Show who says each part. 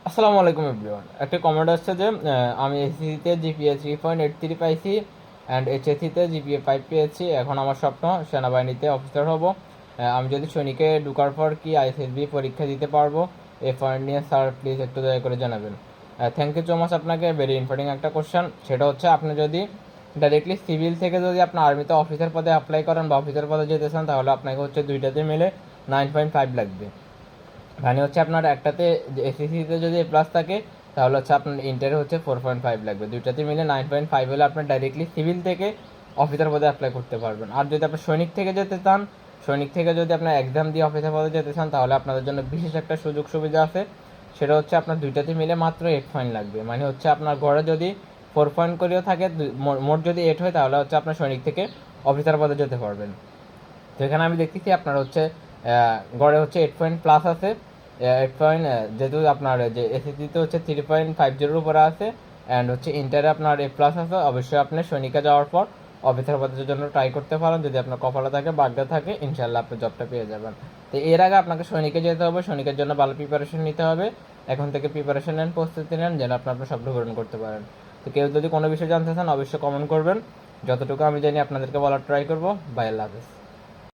Speaker 1: আসসালামু আলাইকুম এভরিওয়ান। একটা কমেন্ট আসছে যে আমি এসএসসিতে জিপিএ 3.83 পাইছি অ্যান্ড এইচএসসিতে জিপিএ 5 পেয়েছি। এখন আমার স্বপ্ন সেনাবাহিনীতে অফিসার হব। আমি যদি সৈনিকে ঢোকার পর কি আইএসএসবি পরীক্ষা দিতে পারবো? এই পয়েন্ট নিয়ে স্যার প্লিজ একটু দয়া করে জানাবেন। থ্যাংক ইউ সো মাচ আপনাকে। ভেরি ইম্পর্টেন্ট একটা কোশ্চেন। সেটা হচ্ছে আপনি যদি ডাইরেক্টলি সিভিল থেকে যদি আপনার আর্মিতে অফিসার পদে অ্যাপ্লাই করেন বা অফিসার পদে যেতে চান, তাহলে আপনাকে হচ্ছে দুইটাতে মিলে 9.5 লাগবে। মানে হচ্ছে আপনার একটাতে এসএসসিতে যদি এ প্লাস থাকে, তাহলে হচ্ছে আপনার ইন্টারে হচ্ছে 4.5 লাগবে। দুইটাতে মিলে 9.5 হলে আপনার ডাইরেক্টলি সিভিল থেকে অফিসার পদে অ্যাপ্লাই করতে পারবেন। আর যদি আপনি সৈনিক থেকে যেতে চান, সৈনিক থেকে যদি আপনার এক্সাম দিয়ে অফিসার পদে যেতে চান, তাহলে আপনাদের জন্য বিশেষ একটা সুযোগ সুবিধা আছে। সেটা হচ্ছে আপনার দুইটাতে মিলে মাত্র 8 পয়েন্ট লাগবে। মানে হচ্ছে আপনার গড়ে যদি 4 পয়েন্ট করেও থাকে, মোট যদি 8 হয়, তাহলে হচ্ছে আপনার সৈনিক থেকে অফিসার পদে যেতে পারবেন। তো এখানে আমি দেখতেছি আপনার হচ্ছে গড়ে হচ্ছে 8 পয়েন্ট প্লাস আছে। 8 পয়েন্ট, যেহেতু আপনার যে এসএসসিতে হচ্ছে 3.50 উপরে আছে অ্যান্ড হচ্ছে ইন্টারে আপনার এ প্লাস আছে, অবশ্যই আপনি সৈনিকে যাওয়ার পর অফিসার পদের জন্য ট্রাই করতে পারেন। যদি আপনার কপালে থাকে, ভাগ্যে থাকে, ইনশাল্লাহ আপনি জবটা পেয়ে যাবেন। তো এর আগে আপনাকে সৈনিকে যেতে হবে, সৈনিকের জন্য ভালো প্রিপারেশন নিতে হবে। এখন থেকে প্রিপারেশন নেন, প্রস্তুতি নেন, যেন আপনার স্বপ্ন পূরণ করতে পারেন। তো কেউ যদি কোনো বিষয় জানতে চান, অবশ্যই কমেন্ট করবেন। যতটুকু আমি জানি আপনাদেরকে বলার ট্রাই করবো। বাই, আল্লাহ হাফেজ।